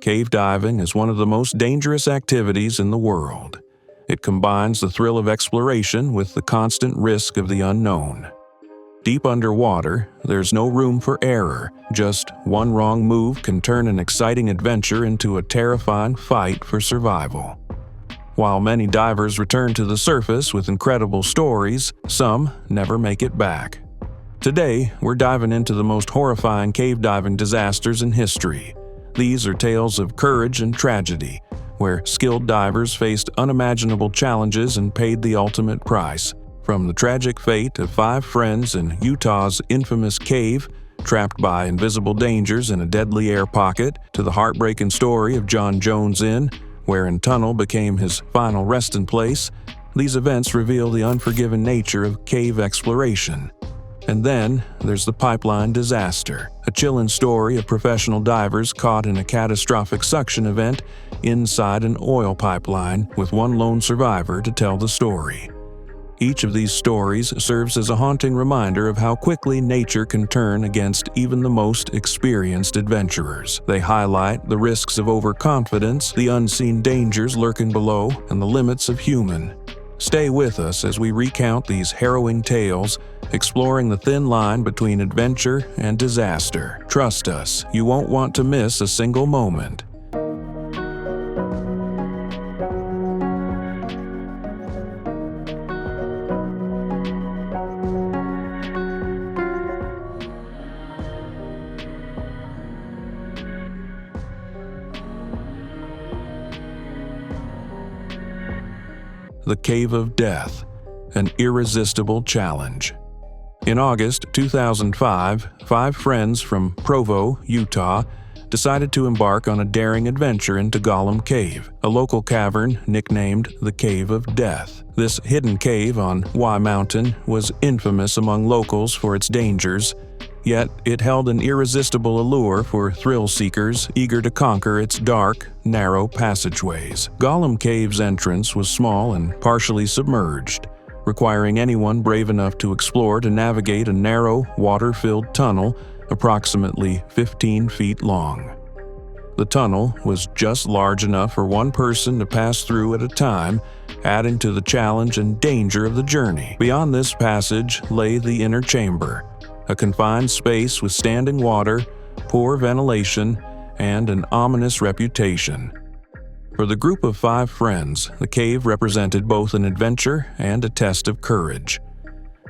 Cave diving is one of the most dangerous activities in the world. It combines the thrill of exploration with the constant risk of the unknown. Deep underwater, there's no room for error. Just one wrong move can turn an exciting adventure into a terrifying fight for survival. While many divers return to the surface with incredible stories, some never make it back. Today, we're diving into the most horrifying cave diving disasters in history. These are tales of courage and tragedy, where skilled divers faced unimaginable challenges and paid the ultimate price. From the tragic fate of 5 friends in Utah's infamous cave, trapped by invisible dangers in a deadly air pocket, to the heartbreaking story of John Jones Inn, wherein tunnel became his final resting place, these events reveal the unforgiving nature of cave exploration. And then there's the pipeline disaster, a chilling story of professional divers caught in a catastrophic suction event inside an oil pipeline, with one lone survivor to tell the story. Each of these stories serves as a haunting reminder of how quickly nature can turn against even the most experienced adventurers. They highlight the risks of overconfidence, the unseen dangers lurking below, and the limits of human. Stay with us as we recount these harrowing tales, exploring the thin line between adventure and disaster. Trust us, you won't want to miss a single moment. The Cave of Death, an irresistible challenge. In August 2005, 5 friends from Provo, Utah, decided to embark on a daring adventure into Gollum Cave, a local cavern nicknamed the Cave of Death. This hidden cave on Y Mountain was infamous among locals for its dangers, yet it held an irresistible allure for thrill seekers eager to conquer its dark, narrow passageways. Gollum Cave's entrance was small and partially submerged, requiring anyone brave enough to explore to navigate a narrow, water-filled tunnel approximately 15 feet long. The tunnel was just large enough for one person to pass through at a time, adding to the challenge and danger of the journey. Beyond this passage lay the inner chamber, a confined space with standing water, poor ventilation, and an ominous reputation. For the group of 5 friends, the cave represented both an adventure and a test of courage.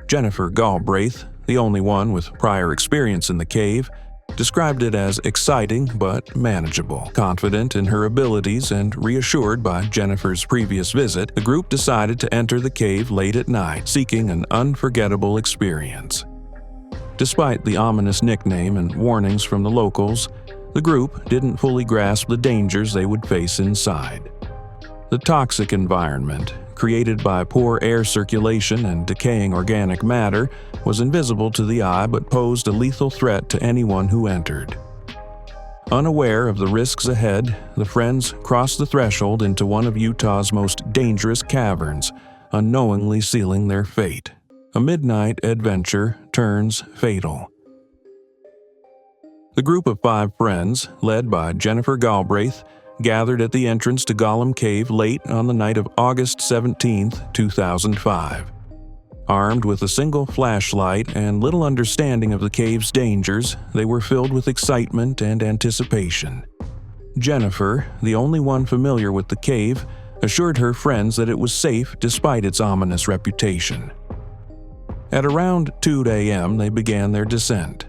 Jennifer Galbraith, the only one with prior experience in the cave, described it as exciting but manageable. Confident in her abilities and reassured by Jennifer's previous visit, the group decided to enter the cave late at night, seeking an unforgettable experience. Despite the ominous nickname and warnings from the locals, the group didn't fully grasp the dangers they would face inside. The toxic environment, created by poor air circulation and decaying organic matter, was invisible to the eye but posed a lethal threat to anyone who entered. Unaware of the risks ahead, the friends crossed the threshold into one of Utah's most dangerous caverns, unknowingly sealing their fate. A midnight adventure turns fatal. The group of 5 friends, led by Jennifer Galbraith, gathered at the entrance to Gollum Cave late on the night of August 17, 2005. Armed with a single flashlight and little understanding of the cave's dangers, they were filled with excitement and anticipation. Jennifer, the only one familiar with the cave, assured her friends that it was safe despite its ominous reputation. At around 2 a.m., they began their descent.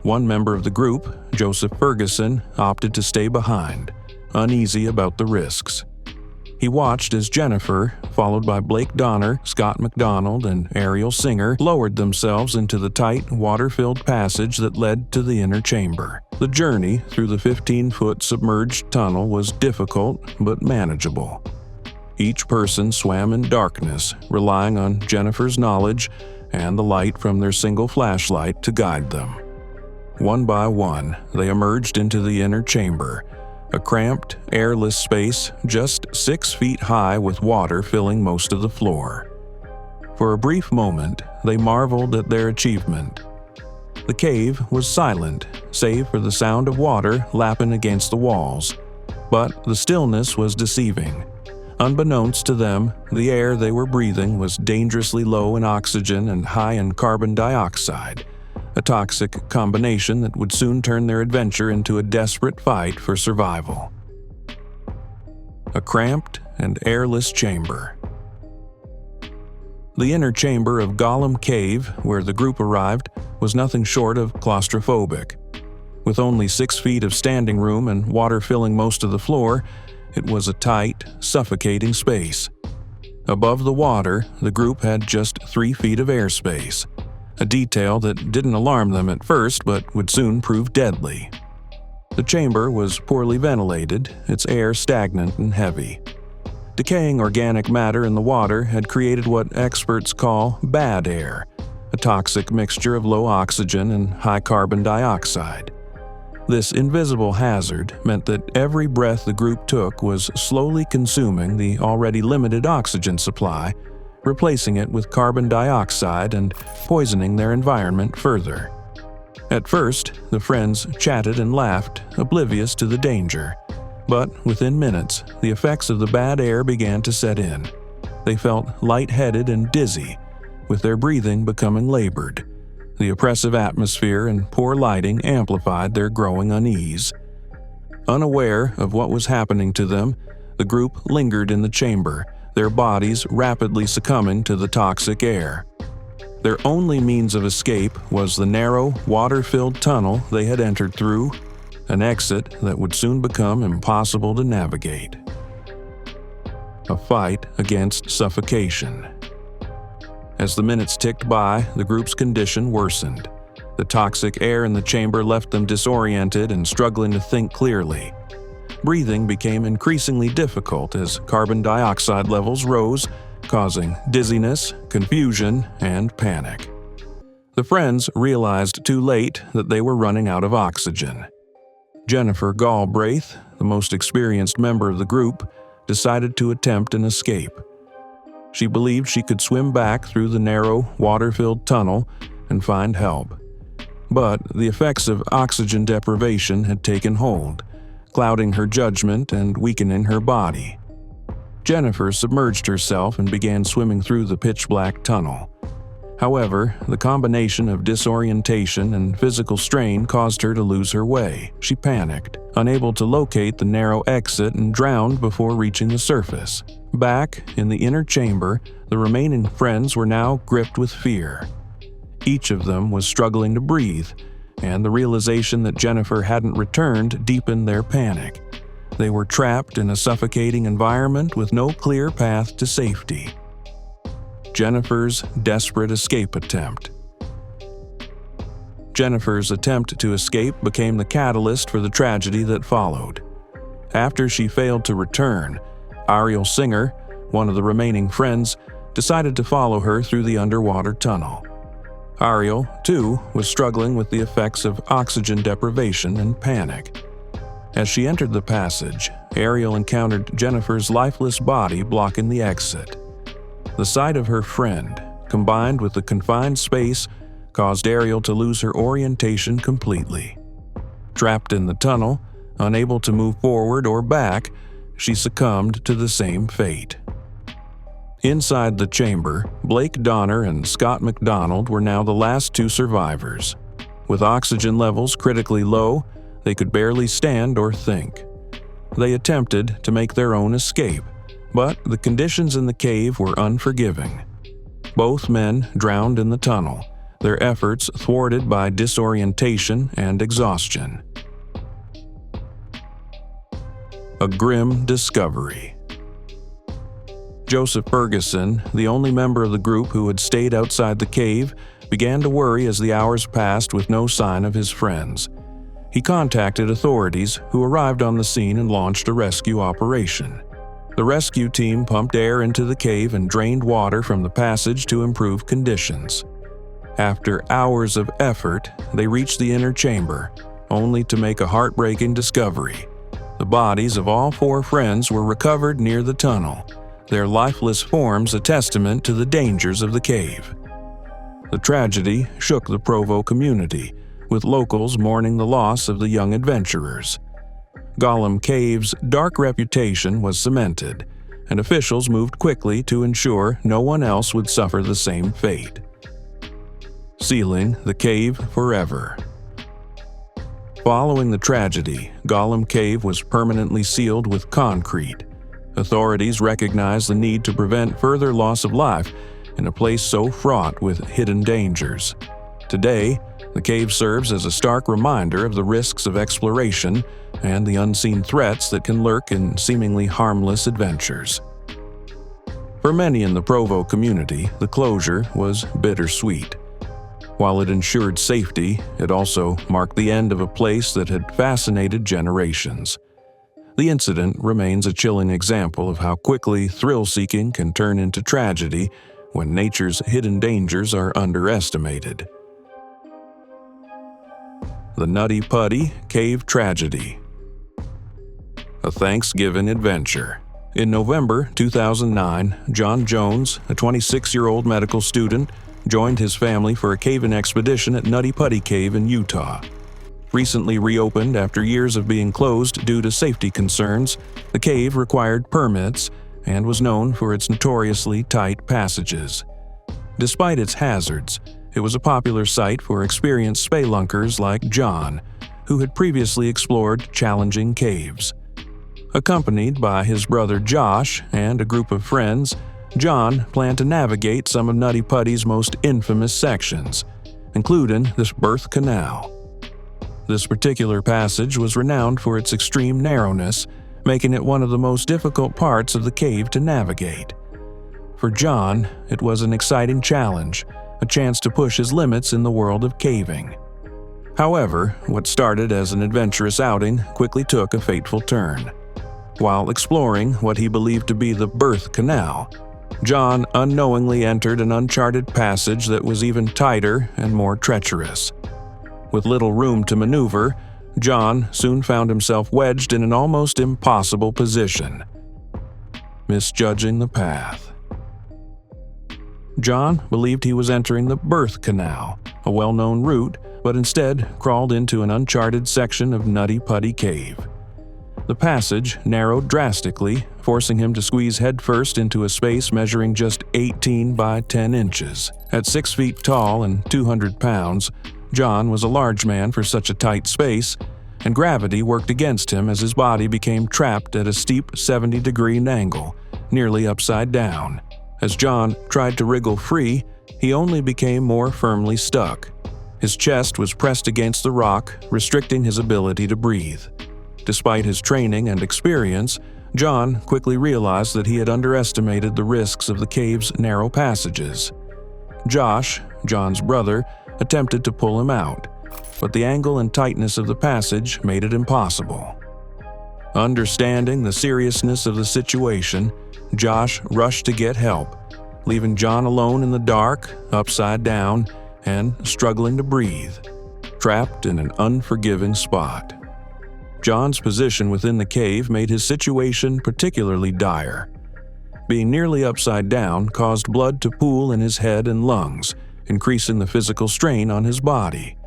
One member of the group, Joseph Ferguson, opted to stay behind, uneasy about the risks. He watched as Jennifer, followed by Blake Donner, Scott McDonald, and Ariel Singer, lowered themselves into the tight, water-filled passage that led to the inner chamber. The journey through the 15-foot submerged tunnel was difficult but manageable. Each person swam in darkness, relying on Jennifer's knowledge and the light from their single flashlight to guide them. One by one, they emerged into the inner chamber, a cramped, airless space just 6 feet high with water filling most of the floor. For a brief moment, they marveled at their achievement. The cave was silent, save for the sound of water lapping against the walls. But the stillness was deceiving. Unbeknownst to them, the air they were breathing was dangerously low in oxygen and high in carbon dioxide, a toxic combination that would soon turn their adventure into a desperate fight for survival. A cramped and airless chamber. The inner chamber of Gollum Cave, where the group arrived, was nothing short of claustrophobic. With only 6 feet of standing room and water filling most of the floor, it was a tight, suffocating space. Above the water, the group had just 3 feet of airspace, a detail that didn't alarm them at first but would soon prove deadly. The chamber was poorly ventilated, its air stagnant and heavy. Decaying organic matter in the water had created what experts call bad air, a toxic mixture of low oxygen and high carbon dioxide. This invisible hazard meant that every breath the group took was slowly consuming the already limited oxygen supply, replacing it with carbon dioxide and poisoning their environment further. At first, the friends chatted and laughed, oblivious to the danger. But within minutes, the effects of the bad air began to set in. They felt lightheaded and dizzy, with their breathing becoming labored. The oppressive atmosphere and poor lighting amplified their growing unease. Unaware of what was happening to them, the group lingered in the chamber, their bodies rapidly succumbing to the toxic air. Their only means of escape was the narrow, water-filled tunnel they had entered through, an exit that would soon become impossible to navigate. A fight against suffocation. As the minutes ticked by, the group's condition worsened. The toxic air in the chamber left them disoriented and struggling to think clearly. Breathing became increasingly difficult as carbon dioxide levels rose, causing dizziness, confusion, and panic. The friends realized too late that they were running out of oxygen. Jennifer Galbraith, the most experienced member of the group, decided to attempt an escape. She believed she could swim back through the narrow, water-filled tunnel and find help. But the effects of oxygen deprivation had taken hold, clouding her judgment and weakening her body. Jennifer submerged herself and began swimming through the pitch-black tunnel. However, the combination of disorientation and physical strain caused her to lose her way. She panicked, unable to locate the narrow exit, and drowned before reaching the surface. Back in the inner chamber, the remaining friends were now gripped with fear. Each of them was struggling to breathe, and the realization that Jennifer hadn't returned deepened their panic. They were trapped in a suffocating environment with no clear path to safety. Jennifer's desperate escape attempt. Jennifer's attempt to escape became the catalyst for the tragedy that followed. After she failed to return, Ariel Singer, one of the remaining friends, decided to follow her through the underwater tunnel. Ariel, too, was struggling with the effects of oxygen deprivation and panic. As she entered the passage, Ariel encountered Jennifer's lifeless body blocking the exit. The sight of her friend, combined with the confined space, caused Ariel to lose her orientation completely. Trapped in the tunnel, unable to move forward or back, she succumbed to the same fate. Inside the chamber, Blake Donner and Scott McDonald were now the last 2 survivors. With oxygen levels critically low, they could barely stand or think. They attempted to make their own escape, but the conditions in the cave were unforgiving. Both men drowned in the tunnel, their efforts thwarted by disorientation and exhaustion. A grim discovery. Joseph Ferguson, the only member of the group who had stayed outside the cave, began to worry as the hours passed with no sign of his friends. He contacted authorities, who arrived on the scene and launched a rescue operation. The rescue team pumped air into the cave and drained water from the passage to improve conditions. After hours of effort, they reached the inner chamber, only to make a heartbreaking discovery. The bodies of all 4 friends were recovered near the tunnel, their lifeless forms a testament to the dangers of the cave. The tragedy shook the Provo community, with locals mourning the loss of the young adventurers. Gollum Cave's dark reputation was cemented, and officials moved quickly to ensure no one else would suffer the same fate. Sealing the cave forever. Following the tragedy, Gollum Cave was permanently sealed with concrete. Authorities recognized the need to prevent further loss of life in a place so fraught with hidden dangers. Today, the cave serves as a stark reminder of the risks of exploration and the unseen threats that can lurk in seemingly harmless adventures. For many in the Provo community, the closure was bittersweet. While it ensured safety, it also marked the end of a place that had fascinated generations. The incident remains a chilling example of how quickly thrill-seeking can turn into tragedy when nature's hidden dangers are underestimated. The Nutty Putty Cave Tragedy. A Thanksgiving Adventure. In November 2009, John Jones, a 26-year-old medical student, joined his family for a cave-in expedition at Nutty Putty Cave in Utah. Recently reopened after years of being closed due to safety concerns, the cave required permits and was known for its notoriously tight passages. Despite its hazards, it was a popular site for experienced spelunkers like John, who had previously explored challenging caves. Accompanied by his brother Josh and a group of friends, John planned to navigate some of Nutty Putty's most infamous sections, including the birth canal. This particular passage was renowned for its extreme narrowness, making it one of the most difficult parts of the cave to navigate. For John, it was an exciting challenge, a chance to push his limits in the world of caving. However, what started as an adventurous outing quickly took a fateful turn. While exploring what he believed to be the birth canal, John unknowingly entered an uncharted passage that was even tighter and more treacherous. With little room to maneuver, John soon found himself wedged in an almost impossible position, misjudging the path. John believed he was entering the birth canal, a well-known route, but instead crawled into an uncharted section of Nutty Putty Cave. The passage narrowed drastically, forcing him to squeeze headfirst into a space measuring just 18 by 10 inches. At 6 feet tall and 200 pounds, John was a large man for such a tight space, and gravity worked against him as his body became trapped at a steep 70-degree angle, nearly upside down. As John tried to wriggle free, he only became more firmly stuck. His chest was pressed against the rock, restricting his ability to breathe. Despite his training and experience, John quickly realized that he had underestimated the risks of the cave's narrow passages. Josh, John's brother, attempted to pull him out, but the angle and tightness of the passage made it impossible. Understanding the seriousness of the situation, Josh rushed to get help, leaving John alone in the dark, upside down, and struggling to breathe, trapped in an unforgiving spot. John's position within the cave made his situation particularly dire. Being nearly upside down caused blood to pool in his head and lungs, increasing the physical strain on his body.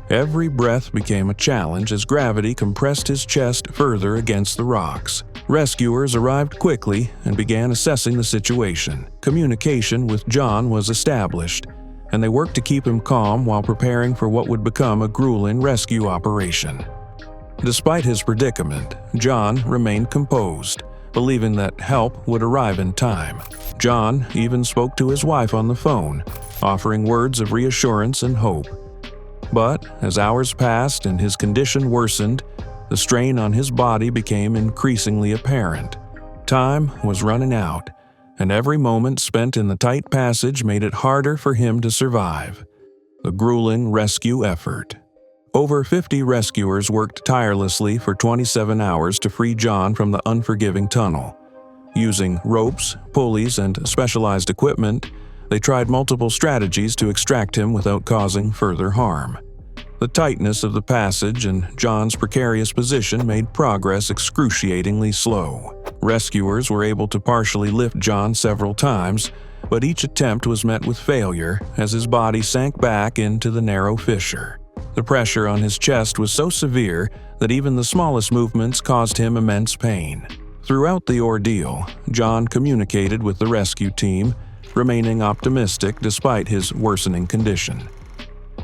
Every breath became a challenge as gravity compressed his chest further against the rocks. Rescuers arrived quickly and began assessing the situation. Communication with John was established, and they worked to keep him calm while preparing for what would become a grueling rescue operation. Despite his predicament, John remained composed, believing that help would arrive in time. John even spoke to his wife on the phone, offering words of reassurance and hope. But as hours passed and his condition worsened, the strain on his body became increasingly apparent. Time was running out, and every moment spent in the tight passage made it harder for him to survive. The grueling rescue effort. Over 50 rescuers worked tirelessly for 27 hours to free John from the unforgiving tunnel. Using ropes, pulleys, and specialized equipment, they tried multiple strategies to extract him without causing further harm. The tightness of the passage and John's precarious position made progress excruciatingly slow. Rescuers were able to partially lift John several times, but each attempt was met with failure as his body sank back into the narrow fissure. The pressure on his chest was so severe that even the smallest movements caused him immense pain. Throughout the ordeal, John communicated with the rescue team, remaining optimistic despite his worsening condition.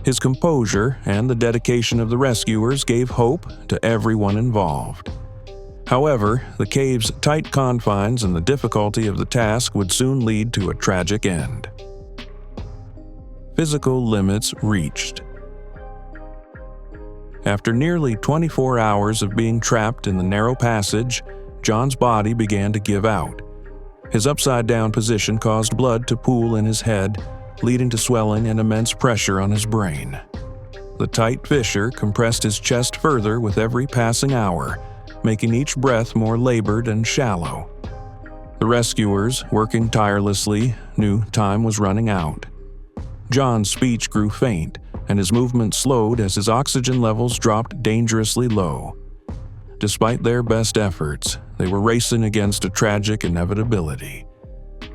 His composure and the dedication of the rescuers gave hope to everyone involved. However, the cave's tight confines and the difficulty of the task would soon lead to a tragic end. Physical limits reached. After nearly 24 hours of being trapped in the narrow passage, John's body began to give out. His upside-down position caused blood to pool in his head, leading to swelling and immense pressure on his brain. The tight fissure compressed his chest further with every passing hour, making each breath more labored and shallow. The rescuers, working tirelessly, knew time was running out. John's speech grew faint, and his movement slowed as his oxygen levels dropped dangerously low. Despite their best efforts, they were racing against a tragic inevitability.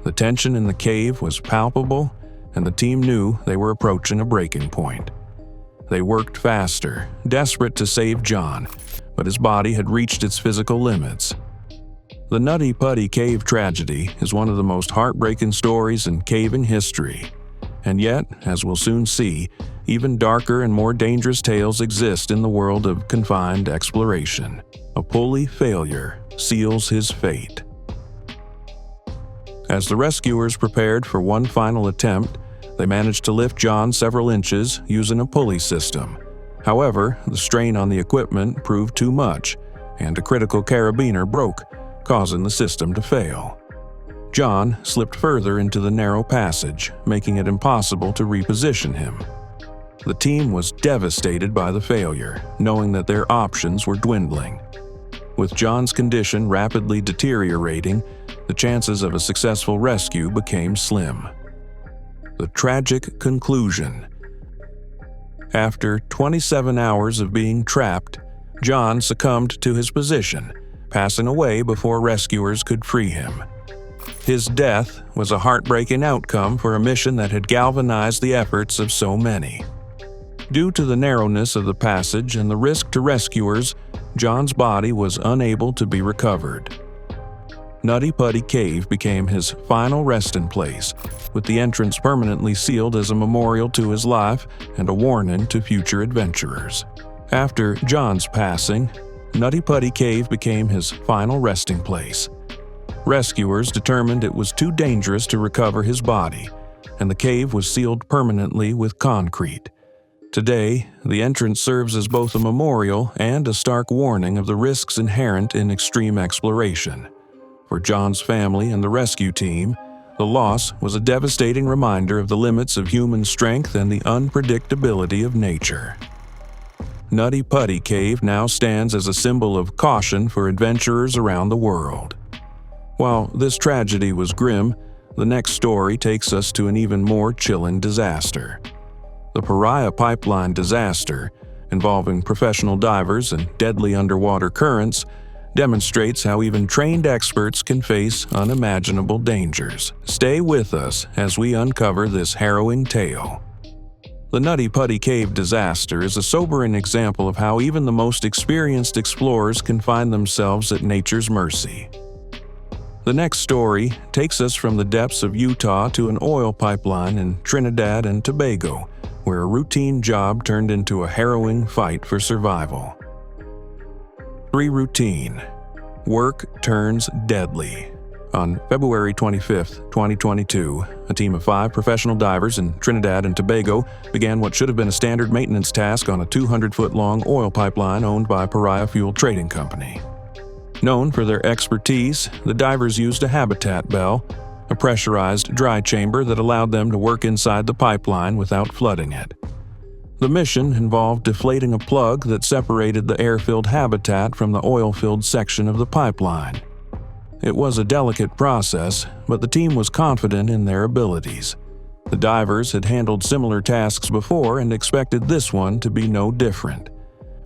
The tension in the cave was palpable, and the team knew they were approaching a breaking point. They worked faster, desperate to save John, but his body had reached its physical limits. The Nutty Putty Cave tragedy is one of the most heartbreaking stories in caving history. And yet, as we'll soon see, even darker and more dangerous tales exist in the world of confined exploration. A pulley failure seals his fate. As the rescuers prepared for one final attempt, they managed to lift John several inches using a pulley system. However, the strain on the equipment proved too much, and a critical carabiner broke, causing the system to fail. John slipped further into the narrow passage, making it impossible to reposition him. The team was devastated by the failure, knowing that their options were dwindling. With John's condition rapidly deteriorating, the chances of a successful rescue became slim. The tragic conclusion. After 27 hours of being trapped, John succumbed to his position, passing away before rescuers could free him. His death was a heartbreaking outcome for a mission that had galvanized the efforts of so many. Due to the narrowness of the passage and the risk to rescuers, John's body was unable to be recovered. Nutty Putty Cave became his final resting place, with the entrance permanently sealed as a memorial to his life and a warning to future adventurers. After John's passing, Nutty Putty Cave became his final resting place. Rescuers determined it was too dangerous to recover his body, and the cave was sealed permanently with concrete. Today, the entrance serves as both a memorial and a stark warning of the risks inherent in extreme exploration. For John's family and the rescue team, the loss was a devastating reminder of the limits of human strength and the unpredictability of nature. Nutty Putty Cave now stands as a symbol of caution for adventurers around the world. While this tragedy was grim, the next story takes us to an even more chilling disaster. The Pariah Pipeline disaster, involving professional divers and deadly underwater currents, demonstrates how even trained experts can face unimaginable dangers. Stay with us as we uncover this harrowing tale. The Nutty Putty Cave disaster is a sobering example of how even the most experienced explorers can find themselves at nature's mercy. The next story takes us from the depths of Utah to an oil pipeline in Trinidad and Tobago, where a routine job turned into a harrowing fight for survival. Routine. Work turns deadly. On February 25, 2022, a team of 5 professional divers in Trinidad and Tobago began what should have been a standard maintenance task on a 200-foot-long oil pipeline owned by Pariah Fuel Trading Company. Known for their expertise, the divers used a habitat bell, a pressurized dry chamber that allowed them to work inside the pipeline without flooding it. The mission involved deflating a plug that separated the air-filled habitat from the oil-filled section of the pipeline. It was a delicate process, but the team was confident in their abilities. The divers had handled similar tasks before and expected this one to be no different.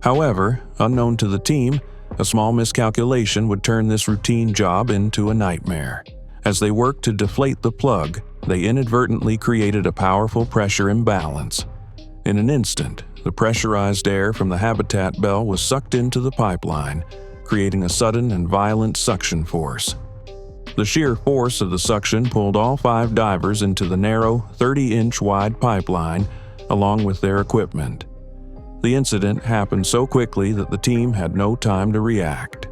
However, unknown to the team, a small miscalculation would turn this routine job into a nightmare. As they worked to deflate the plug, they inadvertently created a powerful pressure imbalance. In an instant, the pressurized air from the habitat bell was sucked into the pipeline, creating a sudden and violent suction force. The sheer force of the suction pulled all 5 divers into the narrow, 30-inch wide pipeline, along with their equipment. The incident happened so quickly that the team had no time to react.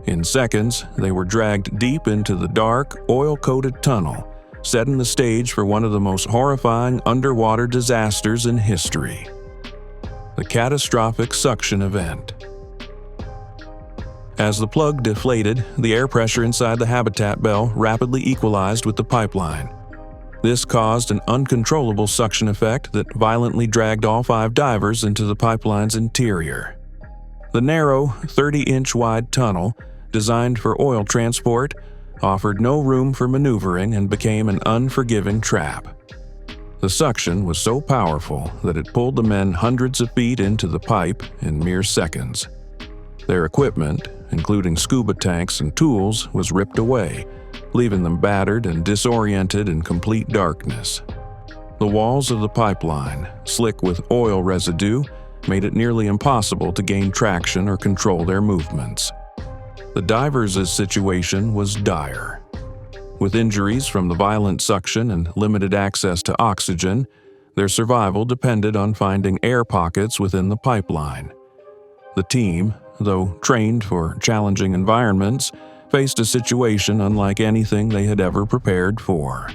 In seconds, they were dragged deep into the dark, oil-coated tunnel, setting the stage for one of the most horrifying underwater disasters in history: the catastrophic suction event. As the plug deflated, the air pressure inside the habitat bell rapidly equalized with the pipeline. This caused an uncontrollable suction effect that violently dragged all 5 divers into the pipeline's interior. The narrow, 30-inch wide tunnel, designed for oil transport, offered no room for maneuvering and became an unforgiving trap. The suction was so powerful that it pulled the men hundreds of feet into the pipe in mere seconds. Their equipment, including scuba tanks and tools, was ripped away, leaving them battered and disoriented in complete darkness. The walls of the pipeline, slick with oil residue, made it nearly impossible to gain traction or control their movements. The divers' situation was dire. With injuries from the violent suction and limited access to oxygen, their survival depended on finding air pockets within the pipeline. The team, though trained for challenging environments, faced a situation unlike anything they had ever prepared for.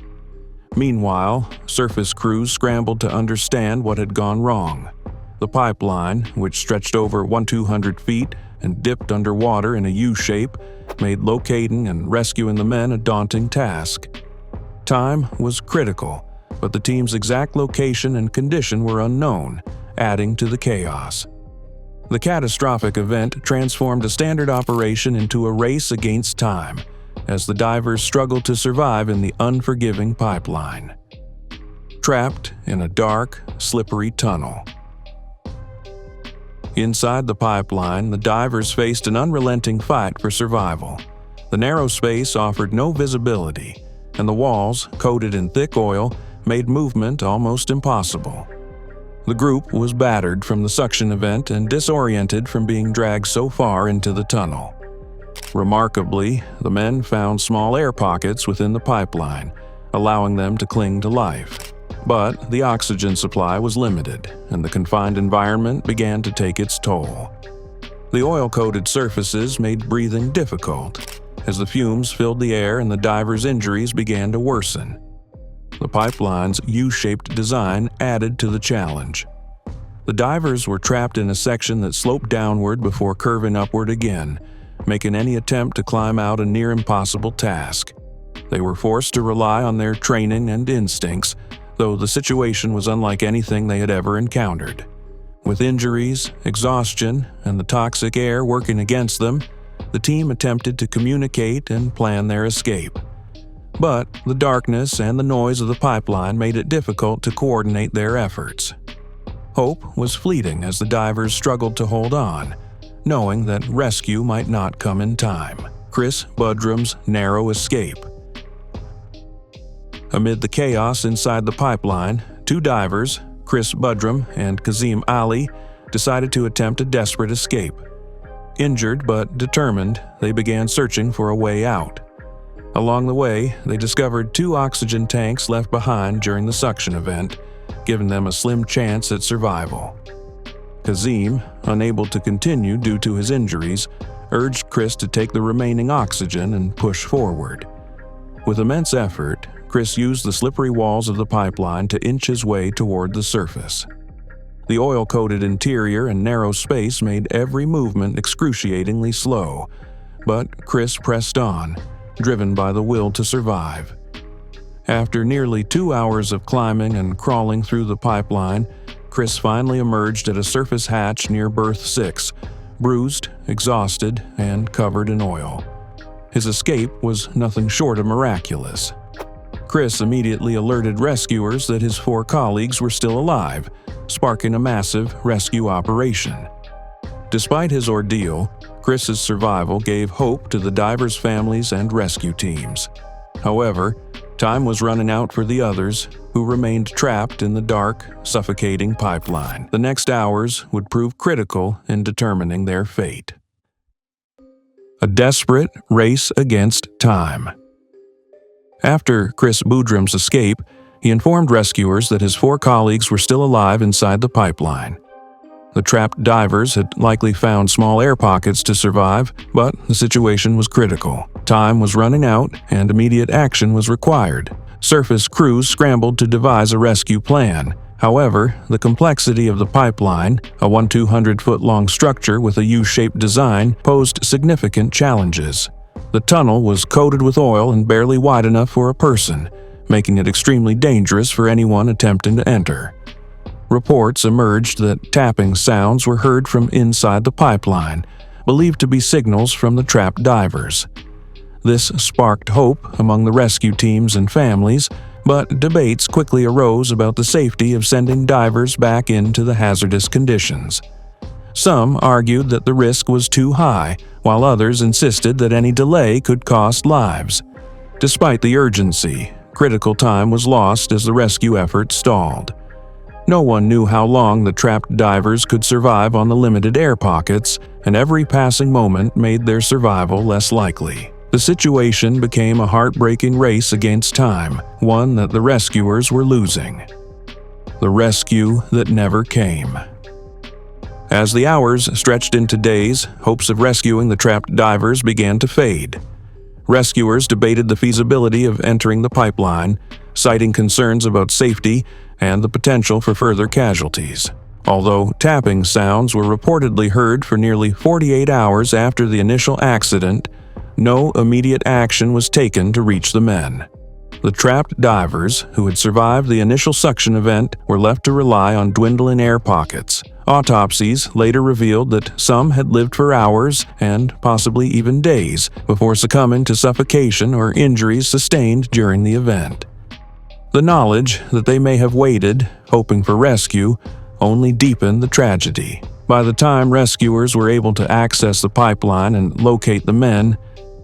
Meanwhile, surface crews scrambled to understand what had gone wrong. The pipeline, which stretched over 200 feet and dipped underwater in a U-shape, made locating and rescuing the men a daunting task. Time was critical, but the team's exact location and condition were unknown, adding to the chaos. The catastrophic event transformed a standard operation into a race against time, as the divers struggled to survive in the unforgiving pipeline. Trapped in a dark, slippery tunnel. Inside the pipeline, the divers faced an unrelenting fight for survival. The narrow space offered no visibility, and the walls, coated in thick oil, made movement almost impossible. The group was battered from the suction event and disoriented from being dragged so far into the tunnel. Remarkably, the men found small air pockets within the pipeline, allowing them to cling to life. But the oxygen supply was limited, and the confined environment began to take its toll. The oil-coated surfaces made breathing difficult, as the fumes filled the air and the divers' injuries began to worsen. The pipeline's U-shaped design added to the challenge. The divers were trapped in a section that sloped downward before curving upward again, making any attempt to climb out a near impossible task. They were forced to rely on their training and instincts, though the situation was unlike anything they had ever encountered. With injuries, exhaustion, and the toxic air working against them, the team attempted to communicate and plan their escape. But the darkness and the noise of the pipeline made it difficult to coordinate their efforts. Hope was fleeting as the divers struggled to hold on, knowing that rescue might not come in time. Chris Budrum's narrow escape. Amid the chaos inside the pipeline, 2 divers, Chris Budrum and Kazim Ali, decided to attempt a desperate escape. Injured but determined, they began searching for a way out. Along the way, they discovered 2 oxygen tanks left behind during the suction event, giving them a slim chance at survival. Kazim, unable to continue due to his injuries, urged Chris to take the remaining oxygen and push forward. With immense effort, Chris used the slippery walls of the pipeline to inch his way toward the surface. The oil-coated interior and narrow space made every movement excruciatingly slow, but Chris pressed on, driven by the will to survive. After nearly 2 hours of climbing and crawling through the pipeline, Chris finally emerged at a surface hatch near berth 6, bruised, exhausted, and covered in oil. His escape was nothing short of miraculous. Chris immediately alerted rescuers that his 4 colleagues were still alive, sparking a massive rescue operation. Despite his ordeal, Chris's survival gave hope to the divers' families and rescue teams. However, Time was running out for the others, who remained trapped in the dark, suffocating pipeline. The next hours would prove critical in determining their fate. A desperate race against time. After Chris Boudrum's escape, he informed rescuers that his 4 colleagues were still alive inside the pipeline. The trapped divers had likely found small air pockets to survive, but the situation was critical. Time was running out, and immediate action was required. Surface crews scrambled to devise a rescue plan. However, the complexity of the pipeline, a 1,200-foot-long structure with a U-shaped design, posed significant challenges. The tunnel was coated with oil and barely wide enough for a person, making it extremely dangerous for anyone attempting to enter. Reports emerged that tapping sounds were heard from inside the pipeline, believed to be signals from the trapped divers. This sparked hope among the rescue teams and families, but debates quickly arose about the safety of sending divers back into the hazardous conditions. Some argued that the risk was too high, while others insisted that any delay could cost lives. Despite the urgency, critical time was lost as the rescue effort stalled. No one knew how long the trapped divers could survive on the limited air pockets, and every passing moment made their survival less likely. The situation became a heartbreaking race against time, one that the rescuers were losing. The rescue that never came. As the hours stretched into days, hopes of rescuing the trapped divers began to fade. Rescuers debated the feasibility of entering the pipeline, citing concerns about safety and the potential for further casualties. Although tapping sounds were reportedly heard for nearly 48 hours after the initial accident, no immediate action was taken to reach the men. The trapped divers, who had survived the initial suction event, were left to rely on dwindling air pockets. Autopsies later revealed that some had lived for hours and possibly even days before succumbing to suffocation or injuries sustained during the event. The knowledge that they may have waited, hoping for rescue, only deepened the tragedy. By the time rescuers were able to access the pipeline and locate the men,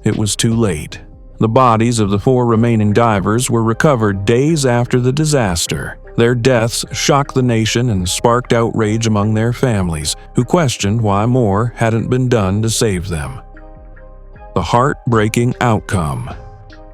it was too late. The bodies of the 4 remaining divers were recovered days after the disaster. Their deaths shocked the nation and sparked outrage among their families, who questioned why more hadn't been done to save them. The heartbreaking outcome.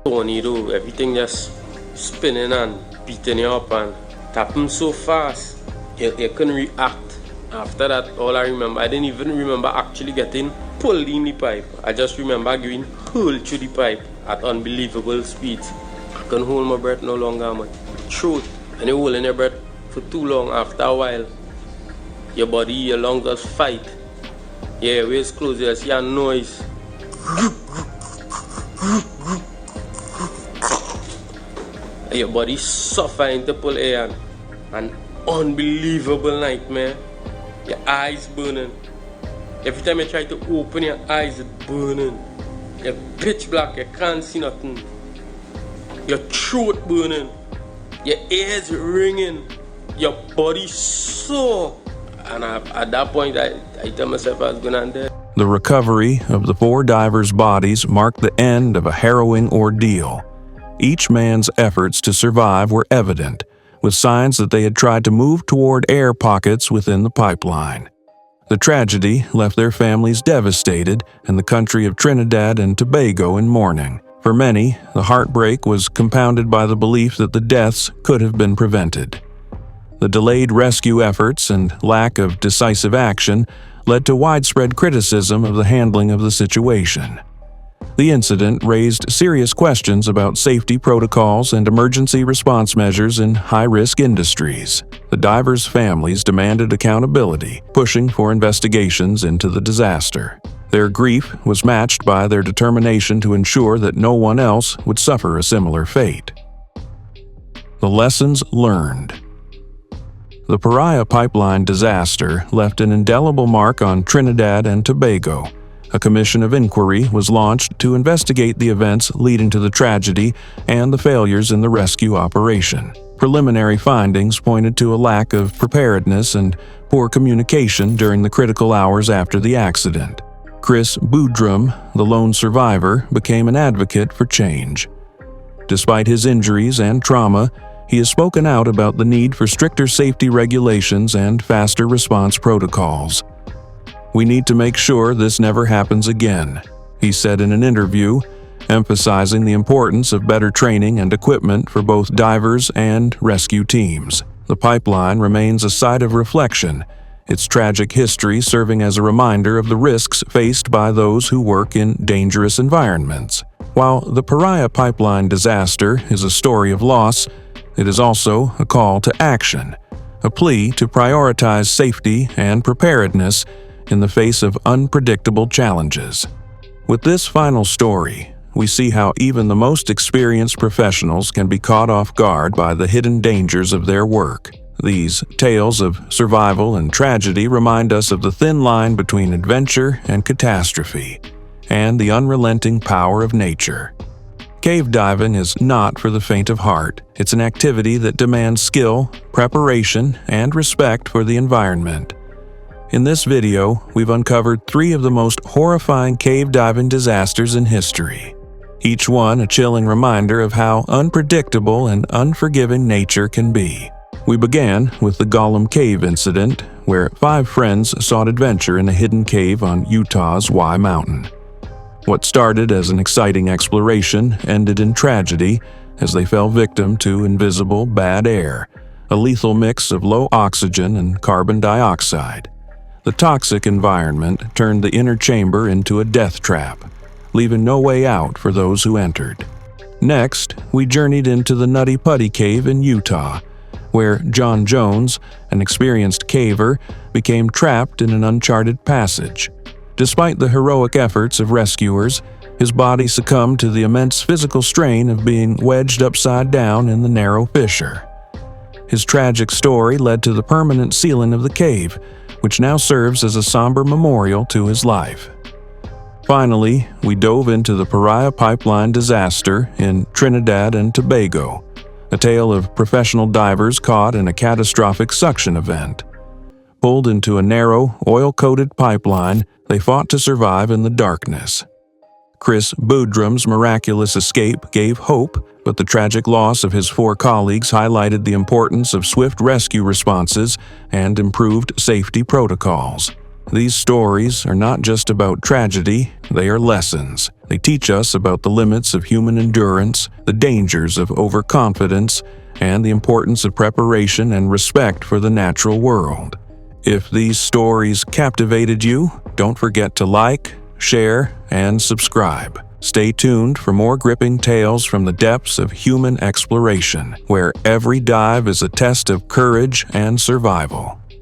Everything just spinning and beating you up and tapping so fast, you couldn't react. After that, all I remember, I didn't even remember actually getting pulled in the pipe. I just remember going hurled through the pipe at unbelievable speeds. I couldn't hold my breath no longer, my throat. And you holding your breath for too long, after a while, your body, your lungs just fight. Yeah, your waist closed, you see a noise. Your body suffering to pull air. An unbelievable nightmare. Your eyes burning. Every time you try to open your eyes, it's burning. You're pitch black, you can't see nothing. Your throat burning. Your ears ringing. Your body sore. And at that point, I tell myself I was gonna die. The recovery of the 4 divers' bodies marked the end of a harrowing ordeal. Each man's efforts to survive were evident, with signs that they had tried to move toward air pockets within the pipeline. The tragedy left their families devastated and the country of Trinidad and Tobago in mourning. For many, the heartbreak was compounded by the belief that the deaths could have been prevented. The delayed rescue efforts and lack of decisive action led to widespread criticism of the handling of the situation. The incident raised serious questions about safety protocols and emergency response measures in high-risk industries. The divers' families demanded accountability, pushing for investigations into the disaster. Their grief was matched by their determination to ensure that no one else would suffer a similar fate. The lessons learned. The Paria pipeline disaster left an indelible mark on Trinidad and Tobago. A commission of inquiry was launched to investigate the events leading to the tragedy and the failures in the rescue operation. Preliminary findings pointed to a lack of preparedness and poor communication during the critical hours after the accident. Chris Boudrum, the lone survivor, became an advocate for change. Despite his injuries and trauma, he has spoken out about the need for stricter safety regulations and faster response protocols. "We need to make sure this never happens again," he said in an interview, emphasizing the importance of better training and equipment for both divers and rescue teams. The pipeline remains a site of reflection, its tragic history serving as a reminder of the risks faced by those who work in dangerous environments. While the Pariah Pipeline disaster is a story of loss, it is also a call to action, a plea to prioritize safety and preparedness in the face of unpredictable challenges. With this final story, we see how even the most experienced professionals can be caught off guard by the hidden dangers of their work. These tales of survival and tragedy remind us of the thin line between adventure and catastrophe, and the unrelenting power of nature. Cave diving is not for the faint of heart. It's an activity that demands skill, preparation, and respect for the environment. In this video, we've uncovered 3 of the most horrifying cave diving disasters in history, each one a chilling reminder of how unpredictable and unforgiving nature can be. We began with the Gollum Cave incident, where 5 friends sought adventure in a hidden cave on Utah's Y Mountain. What started as an exciting exploration ended in tragedy as they fell victim to invisible bad air, a lethal mix of low oxygen and carbon dioxide. The toxic environment turned the inner chamber into a death trap, leaving no way out for those who entered. Next, we journeyed into the Nutty Putty Cave in Utah, where John Jones, an experienced caver, became trapped in an uncharted passage. Despite the heroic efforts of rescuers, his body succumbed to the immense physical strain of being wedged upside down in the narrow fissure. His tragic story led to the permanent sealing of the cave, which now serves as a somber memorial to his life. Finally, we dove into the Pariah Pipeline disaster in Trinidad and Tobago, a tale of professional divers caught in a catastrophic suction event. Pulled into a narrow, oil-coated pipeline, they fought to survive in the darkness. Chris Boudrum's miraculous escape gave hope, but the tragic loss of his 4 colleagues highlighted the importance of swift rescue responses and improved safety protocols. These stories are not just about tragedy, they are lessons. They teach us about the limits of human endurance, the dangers of overconfidence, and the importance of preparation and respect for the natural world. If these stories captivated you, don't forget to like, share, and subscribe. Stay tuned for more gripping tales from the depths of human exploration, where every dive is a test of courage and survival.